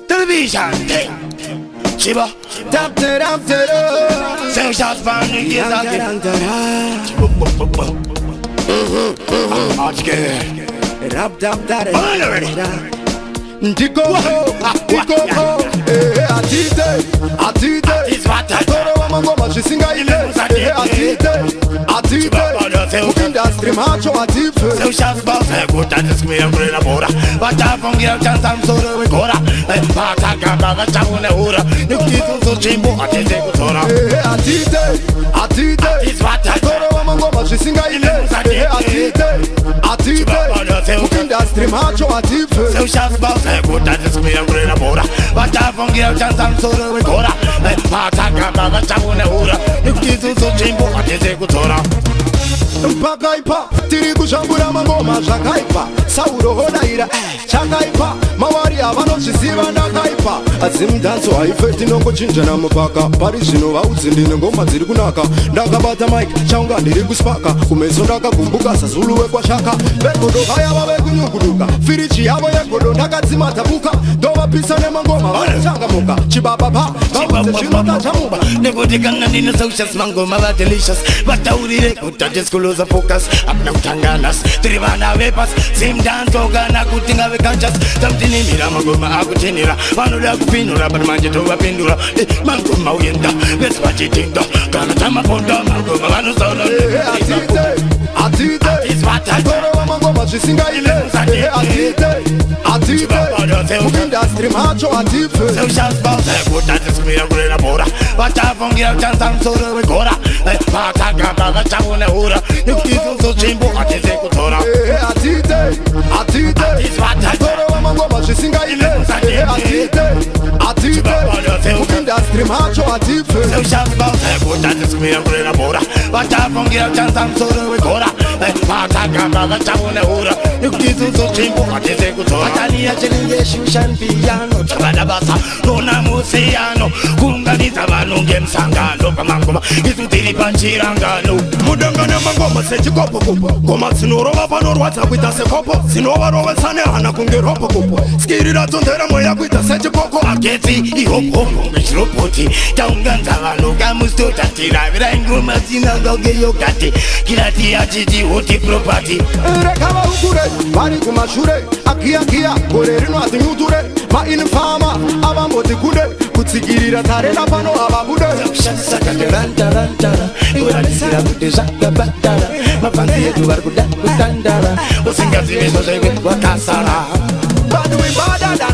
Television thing. Chiba. Tap to tap to. Sing shots from the years again. Rap tap tap. Already. Diko, atite. It's what I Toro wa mangoma chisinga ile. Atite. Industry macho atife. Sing shots from the good and it's me and bring a border. But I from here chance I'm so we go. Pataka baga chavune ura. Nikitu so chimbo atite kutora. Atite. It's what I Toro wa mangoma chisinga ile. Atite. Industry macho atife. Sing shots from the good and it's me and bring a border. But I from here chance I'm so we go. Pataka baga chavune ura. Nikitu so chimbo atite kutora. Mpakaipa, tiri kushambura mangoma zvakaipa. Sauro hodaira, chakaipa. Mawari avanochiziva ndakaipa. Asi mudanzo haifeti nongochinjana mupaka. Pari zvino vaudzi ndine ngoma dziri kunaka. Ndakabata mic, chaunga ndiri kuspaka. Kumeso ndakagumbuka sazulu wekwashaka. Vegodo vaya vave kunyunguduka. Firichi yavo yegodo ndakadzima tabuka. Ndovapisa nemangoma vanochangamuka. Chibaba pa, vaudze zvinotachamuka. Nekuti kanga ndine socials mangoma va delicious. Vataurire kuti school lose focus. Apna kutanganas, tiri vana vepas. Same dance ogana kuti ngave conscious. Tamtinimira mangoma akutinira. Vanoda kupinura but manje tovapindura. Mangoma uyenda, vesi vachitinda. Kana tamaponda mangoma vanosauna. Atite. Toro wa mangoma chisinga ile. Atite. Industry macho atife. So shots about the good that is me and bring a border. But I from here chance I'm so we go. Pataka baga chavune ura. Nikitu so chimbo atite kutora. Atite. It's what I Toro wa mangoma chisinga ile. Atite. Industry macho atife. So shots about the good that is me and bring a border. But I from here chance I'm so we go. Pataka baga chavune ura. Nikitu so chimbo atite kutora. Atania chelenge shushan piano. Chabada basa nona musiano. Kunganiza vanonge msangano pamangoma. Isutiri panchirangano. Mudangana mangoma sechikopo kopo. Goma sinorova panorwadza kuita sekopo. Sinovaro sane hana kunge ropo kopo. Skirira tondera moya kuita sechipoko. Ageti ihopo ngechiroboti. Taunganza vanhu kamustotatira. Virangoma sinagoge yogati. Kilati achiti hoti property. Rekava ukure, vari kumashure. Akia, gore rino atinyuture. Ma infama, avamboti kude. Kutsigirira tarela pano avabude. Saka rantara. Iwanisira kuti zvakabatara. Mapanzi edu vari kudandara. Usingazivi zvozvewe wakasara. Badui badada.